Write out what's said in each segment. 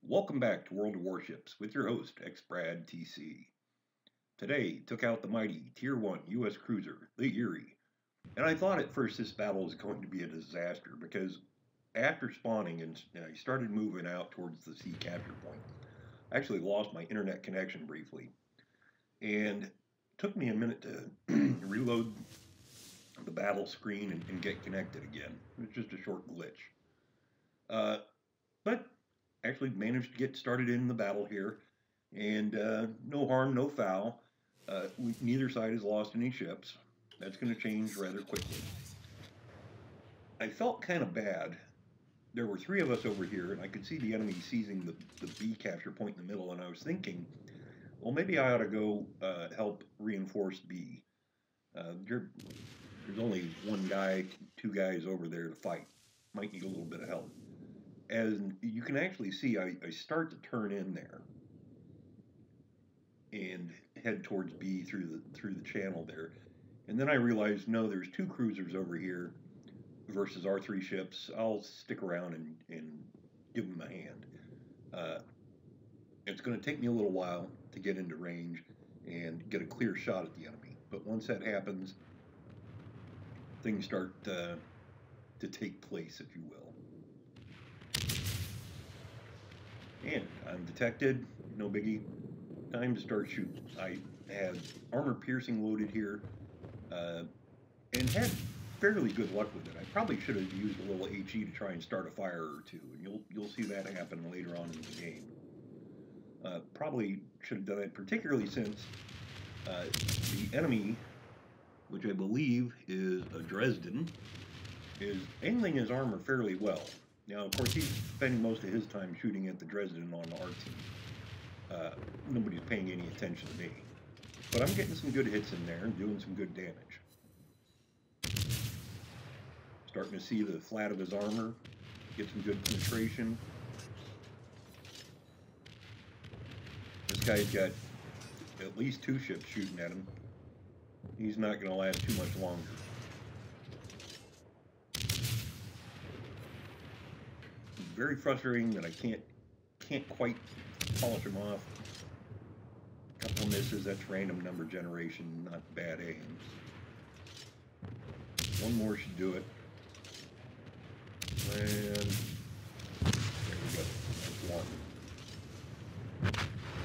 Welcome back to World of Warships with your host, X-Brad TC. Today, took out the mighty Tier 1 US cruiser, the Erie. And I thought at first this battle was going to be a disaster because after spawning and I started moving out towards the sea capture point, I actually lost my internet connection briefly. And it took me a minute to reload the battle screen and get connected again. It was just a short glitch. But actually managed to get started in the battle here, and no harm, no foul. Neither side has lost any ships. That's going to change rather quickly. I felt kind of bad. There were three of us over here, and I could see the enemy seizing the B capture point in the middle, and I was thinking, well, maybe I ought to go help reinforce B. There's only one guy, two guys over there to fight. Might need a little bit of help. As you can actually see, I start to turn in there and head towards B through the channel there, and then I realized no, there's two cruisers over here versus our three ships. I'll stick around and give them a hand. Uh, it's going to take me a little while to get into range and get a clear shot at the enemy, but once that happens, things start to take place, if you will. And I'm detected, no biggie. Time to start shooting. I had armor piercing loaded here, and had fairly good luck with it. I probably should have used a little HE to try and start a fire or two, and you'll see that happen later on in the game. Probably should have done it, particularly since the enemy, which I believe is a Dresden, is angling his armor fairly well. Now, of course, he's spending most of his time shooting at the Dresden on our team. Nobody's paying any attention to me. But I'm getting some good hits in there and doing some good damage. Starting to see the flat of his armor, get some good penetration. This guy's got at least two ships shooting at him. He's not going to last too much longer. Very frustrating that I can't quite polish him off. A couple of misses, that's random number generation, not bad aim. One more should do it. And there we go, that's one.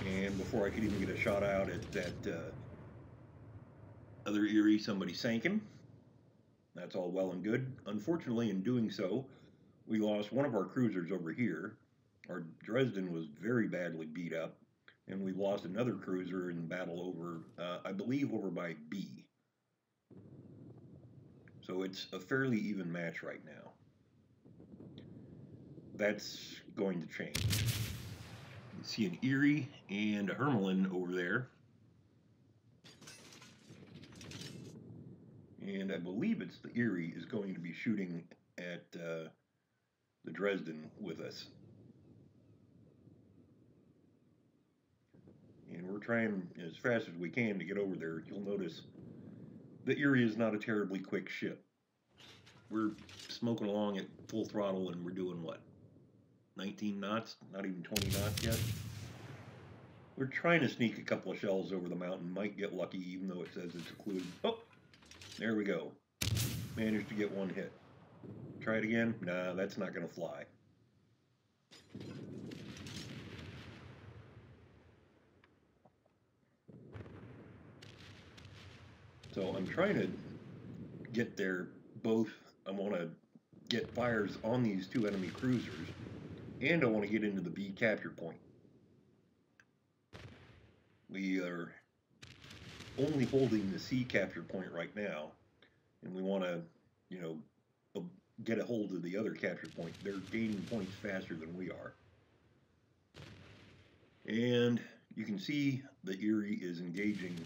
And before I could even get a shot out at that other Erie, somebody sank him. That's all well and good. Unfortunately, in doing so, we lost one of our cruisers over here. Our Dresden was very badly beat up, and we lost another cruiser in battle over, I believe, over by B. So it's a fairly even match right now. That's going to change. You see an Erie and a Hermelin over there. And I believe it's the Erie is going to be shooting at the Dresden with us. And we're trying as fast as we can to get over there. You'll notice the Erie is not a terribly quick ship. We're smoking along at full throttle and we're doing what? 19 knots? Not even 20 knots yet? We're trying to sneak a couple of shells over the mountain. Might get lucky even though it says it's occluded. Oh! There we go. Managed to get one hit. Try it again? Nah, that's not going to fly. So I'm trying to get there both. I want to get fires on these two enemy cruisers, and I want to get into the B capture point. We are only holding the C capture point right now, and we want to, get a hold of the other capture point. They're gaining points faster than we are. And you can see the Erie is engaging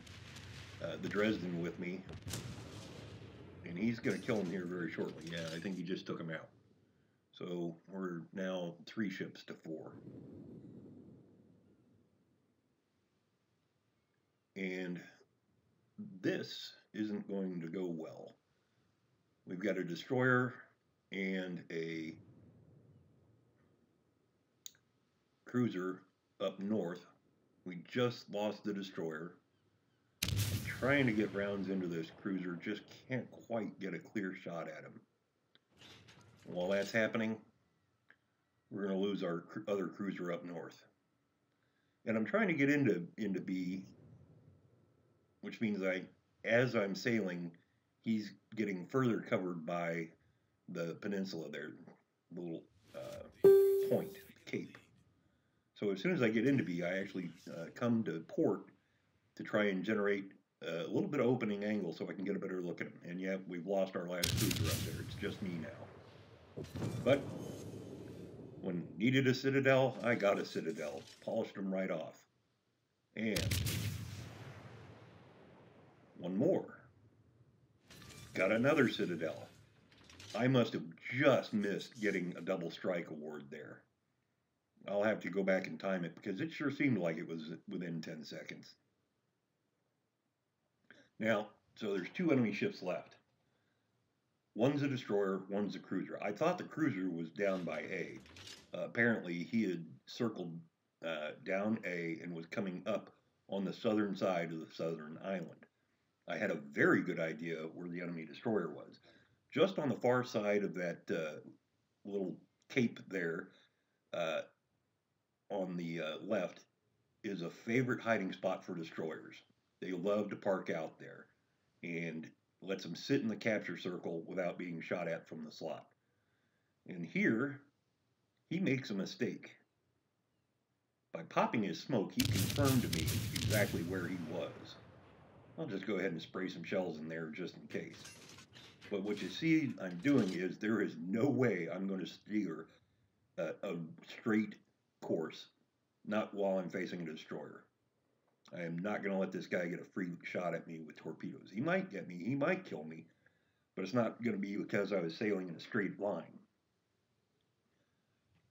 the Dresden with me, and he's going to kill him here very shortly. Yeah, I think he just took him out. So we're now 3 ships to 4. And this isn't going to go well. We've got a destroyer and a cruiser up north. We just lost the destroyer. I'm trying to get rounds into this cruiser, just can't quite get a clear shot at him. While that's happening, we're going to lose our other cruiser up north. And I'm trying to get into B, which means as I'm sailing, he's getting further covered by the peninsula there, little point, cape. So as soon as I get into B, I actually come to port to try and generate a little bit of opening angle so I can get a better look at him. And yeah, we've lost our last cruiser up there. It's just me now. But when needed a citadel, I got a citadel. Polished them right off. And one more. Got another citadel. I must have just missed getting a double strike award there. I'll have to go back and time it because it sure seemed like it was within 10 seconds. Now, so there's 2 enemy ships left. One's a destroyer, one's a cruiser. I thought the cruiser was down by A. Apparently, he had circled down A and was coming up on the southern side of the southern island. I had a very good idea where the enemy destroyer was. Just on the far side of that little cape there, on the left, is a favorite hiding spot for destroyers. They love to park out there and lets them sit in the capture circle without being shot at from the slot. And here, he makes a mistake. By popping his smoke, he confirmed to me exactly where he was. I'll just go ahead and spray some shells in there just in case. But what you see I'm doing is there is no way I'm going to steer a straight course, not while I'm facing a destroyer. I am not going to let this guy get a free shot at me with torpedoes. He might get me, he might kill me, but it's not going to be because I was sailing in a straight line.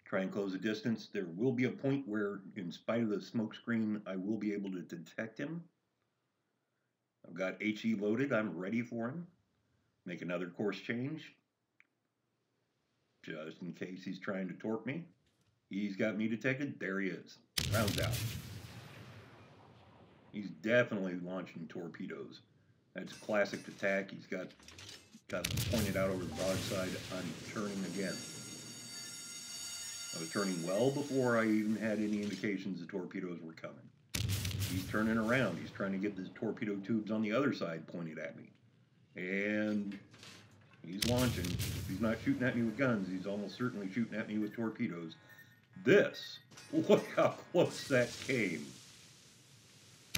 Try and close the distance. There will be a point where, in spite of the smoke screen, I will be able to detect him. I've got HE loaded. I'm ready for him. Make another course change, just in case he's trying to torp me. He's got me detected. There he is. Rounds out. He's definitely launching torpedoes. That's classic attack. He's got them pointed out over the broadside. I'm turning again. I was turning well before I even had any indications the torpedoes were coming. He's turning around. He's trying to get the torpedo tubes on the other side pointed at me. And he's launching. If he's not shooting at me with guns, he's almost certainly shooting at me with torpedoes. Look how close that came.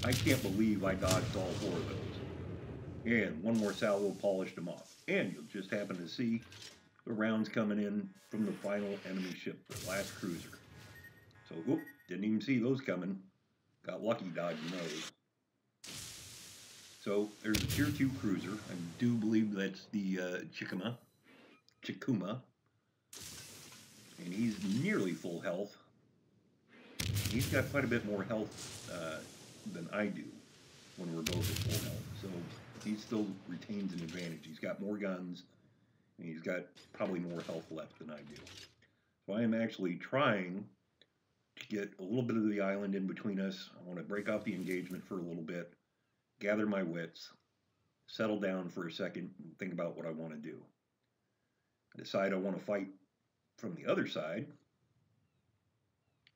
I can't believe I dodged all 4 of those. And one more salvo polished them off. And you'll just happen to see the rounds coming in from the final enemy ship, the last cruiser. So, didn't even see those coming. Got lucky dodging those. So, there's a Tier 2 cruiser. I do believe that's the Chikuma. And he's nearly full health. He's got quite a bit more health than I do when we're both at full health. So he still retains an advantage. He's got more guns, and he's got probably more health left than I do. So I am actually trying to get a little bit of the island in between us. I want to break off the engagement for a little bit, gather my wits, settle down for a second, and think about what I want to do. I decide I want to fight from the other side.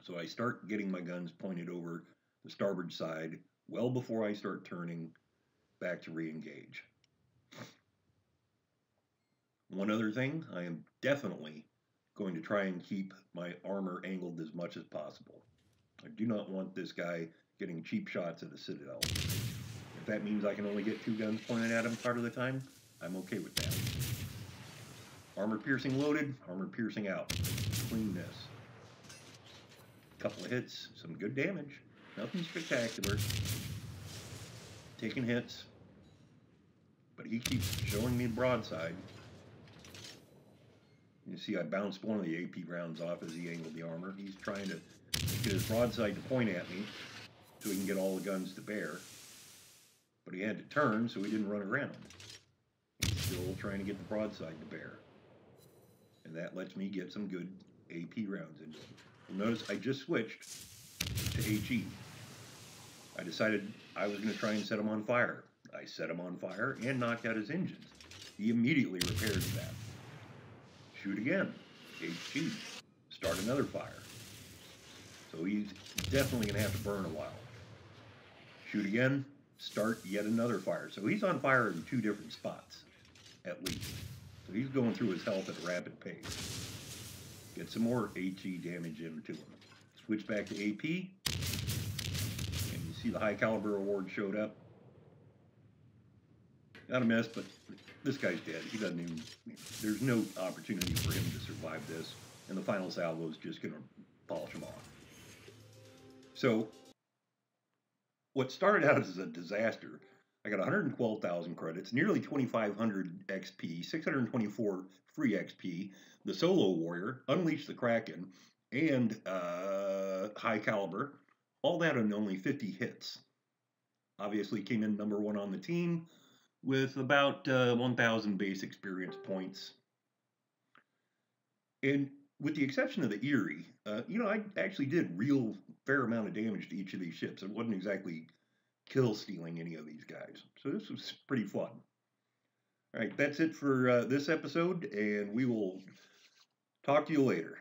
So I start getting my guns pointed over the starboard side well before I start turning back to re-engage. One other thing, I am definitely going to try and keep my armor angled as much as possible. I do not want this guy getting cheap shots at the citadel. If that means I can only get 2 guns pointed at him part of the time, I'm okay with that. Armor piercing loaded, armor piercing out. Clean this. Couple of hits, some good damage. Nothing spectacular. Taking hits. But he keeps showing me the broadside. You see I bounced one of the AP rounds off as he angled the armor. He's trying to get his broadside to point at me so he can get all the guns to bear. But he had to turn so he didn't run around. He's still trying to get the broadside to bear. And that lets me get some good AP rounds into him. You'll notice I just switched to HE. I decided I was going to try and set him on fire. I set him on fire and knocked out his engines. He immediately repairs that. Shoot again. HE. Start another fire. So he's definitely going to have to burn a while. Shoot again. Start yet another fire. So he's on fire in 2 different spots, at least. So he's going through his health at a rapid pace. Get some more HE damage into him. Switch back to AP. And you see the high caliber award showed up. Not a miss, but this guy's dead. He doesn't even, there's no opportunity for him to survive this. And the final salvo is just going to polish him off. So, what started out as a disaster, I got 112,000 credits, nearly 2,500 XP, 624 free XP, the Solo Warrior, Unleash the Kraken, and High Caliber, all that on only 50 hits. Obviously came in number 1 on the team with about 1,000 base experience points. And with the exception of the Erie, I actually did real fair amount of damage to each of these ships. It wasn't exactly kill stealing any of these guys. So this was pretty fun. All right, that's it for this episode, and we will talk to you later.